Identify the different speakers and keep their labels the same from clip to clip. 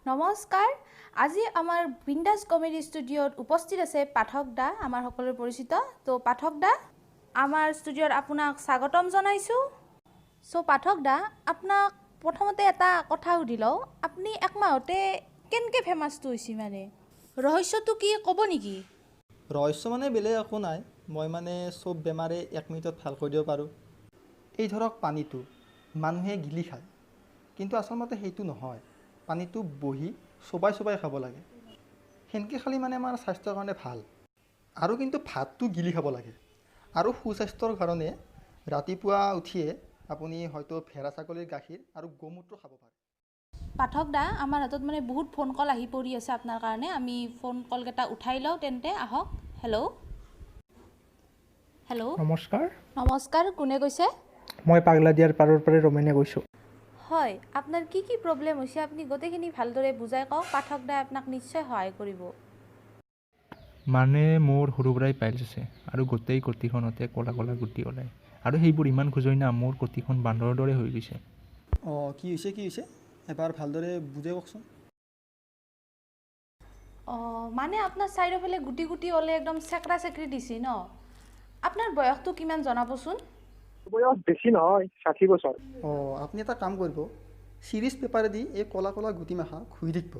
Speaker 1: নমস্কাৰ আজি আমাৰ বিন্দাস কমেডি ষ্টুডিঅ'ত উপস্থিত আছে পাঠক দা আমাৰ সকলোৰ পৰিচিত তো পাঠক দা আমাৰ ষ্টুডিঅ'ত আপোনাক স্বাগতম জনাইছো সো পাঠক দা আপোনাক প্ৰথমতে এটা কথা সুধি লওঁ আপুনি এক মাহতে কেনকে ফেমাছটো হৈছে মানে ৰহস্যটো কি ক'ব নেকি
Speaker 2: ৰহস্য মানে বেলেগ একো নাই মই মানে সব বেমাৰে 1 মিনিটত ভাল কৰি দিব পাৰোঁ এই ধৰক পানীটো মানুহে গিলি খায় কিন্তু আচলতে সেইটো নহয় পানীটো বহি সবাই খাব লাগে হেনকে খালি মানে আমাৰ স্বাস্থ্যৰ কাৰণে ভাল আৰু কিন্তু ভাতটো গিলি খাব লাগে আৰু সুস্বাস্থ্যৰ কাৰণে ৰাতিপুৱা উঠিয়ে আপুনি হয়তো ভেড়া ছাগলীৰ গাখীৰ আৰু গোমূত্ৰ খাব পাৰে
Speaker 1: পাঠক দা আমাৰ হাতত মানে বহুত ফোন কল আহি পৰি আছে আপোনাৰ কাৰণে আমি ফোন কল কেইটা উঠাই লওঁ তেন্তে আহক হেল্ল' নমস্কাৰ কোনে কৈছে
Speaker 3: মই পাগলাদিয়াৰ পাৰৰ পৰা ৰমেনে কৈছোঁ
Speaker 1: হয় আপোনাৰ কি প্ৰব্লেম হৈছে আপুনি গোটেইখিনি ভালদৰে বুজাই কওক পাঠক দাই আপোনাক নিশ্চয় সহায় কৰিব
Speaker 4: মানে মোৰ সৰু পৰাই পাইলছ আছে আৰু গোটেই কটিখনতে কলা গুটি ওলায় আৰু সেইবোৰ ইমান খোজই না মোৰ কটিখন বান্দৰৰ দৰে হৈ গৈছে
Speaker 2: কি হৈছে এবাৰ ভালদৰে বুজাই কওকচোন
Speaker 1: মানে আপোনাৰ চাৰিওফালে গুটি ওলাই একদম চেকৰা চেকৰি দিছে ন আপোনাৰ বয়সটো কিমান জনাবচোন
Speaker 5: বয়স বেছি নহয় 60 বছৰ
Speaker 2: আপুনি এটা কাম কৰিব সিৰিজ পেপাৰেদি এই কলা গুটি মাখা খুই থাকিব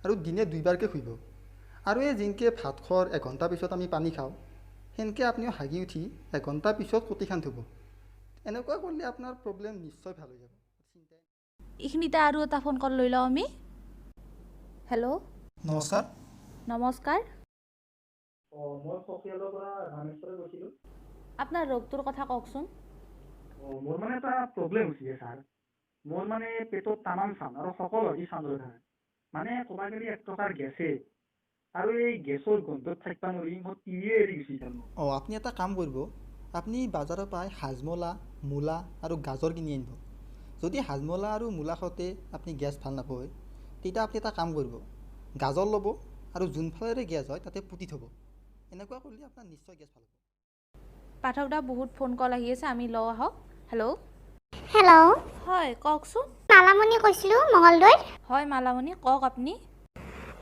Speaker 2: আৰু দিনে 2 বাৰকৈ খুইব আৰু এই জিনকে ভাত খোৱাৰ 1 ঘণ্টা পিছত আমি পানী খাওঁ সেনকে আপুনিও হাগি উঠি 1 ঘণ্টা পিছত কটিখান ধুব এনেকুৱা কৰিলে আপোনাৰ প্ৰব্লেম নিশ্চয় ভাল হৈ যাব
Speaker 1: এইখিনিতে আৰু এটা ফোন কল লৈ লওঁ আমি হেল্ল' নমস্কাৰ
Speaker 5: মই সকিয়ালৰ পৰা ৰামেশ্বৰে কৈছিলোঁ
Speaker 1: আপোনাৰ ৰোগটোৰ কথা কওকচোন
Speaker 5: মোৰ মানে এটা প্ৰব্লেম হৈছে ছাৰ মোৰ মানে পেটত তামাম চাম আৰু সকলো আজি চাম ৰখা মানে ক'বা গেলি 1 টকাৰ গেছে আৰু এই গেছৰ গোন্ধত থাকিব নোৱাৰি মই তিৰিয়ে এৰি গৈছিল
Speaker 2: আপুনি এটা কাম কৰিব আপুনি বজাৰৰ পৰা হাজমলা মূলা আৰু গাজৰ কিনি আনিব যদি হাজমলা আৰু মূলা খাওঁতে আপুনি গেছ ভাল নাপায় তেতিয়া আপুনি এটা কাম কৰিব গাজৰ ল'ব আৰু যোনফালেৰে গেছ হয় তাতে পুতি থ'ব এনেকুৱা কৰিলে আপোনাৰ নিশ্চয় গেছ ভাল হ'ব
Speaker 1: পাঠক দা বহুত ফোন কল আহি আছে আমি লওঁ আহক হেল্ল' হয় কওকচোন
Speaker 6: মালামণি কৈছিলোঁ মঙলদৈত
Speaker 1: হয় মালামণি কওক আপুনি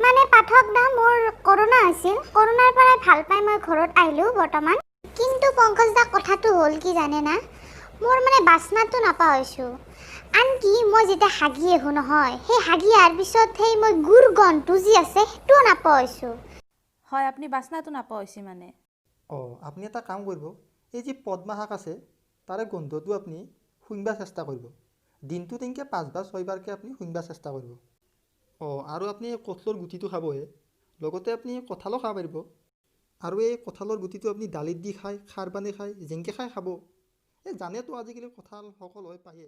Speaker 6: মানে পাঠক দা মোৰ কৰোণা হৈছিল কৰোণাৰ পৰাই ভাল পাই মই ঘৰত আহিলোঁ বৰ্তমান কিন্তু পংকজ দা কথাটো হ'ল কি জানে না মোৰ মানে বাচনাটো নাপা হৈছোঁ আনকি মই যেতিয়া হাগি আহোঁ নহয় সেই হাগি অহাৰ পিছত সেই মই গুৰ গন্ধটো যি আছে সেইটোও নাপা হৈছোঁ
Speaker 1: হয় আপুনি বাচনাটো নাপা হৈছে মানে
Speaker 2: আপুনি এটা কাম কৰিব এই যে পদ্মা শাক আছে তাৰে গোন্ধটো আপুনি শুঙিব চেষ্টা কৰিব দিনটো তেনেকৈ 5 বাৰ 6 বাৰকৈ আপুনি শুঙিব চেষ্টা কৰিব আৰু আপুনি কঁঠালৰ গুটিটো খাবহে লগতে আপুনি কঁঠালো খাব পাৰিব আৰু এই কঁঠালৰ গুটিটো আপুনি দালিত দি খায় খাৰ পানী খায় যেনেকৈ খাই খাব এই জানেতো আজিকালি কঁঠাল সকলোৱে পায়ে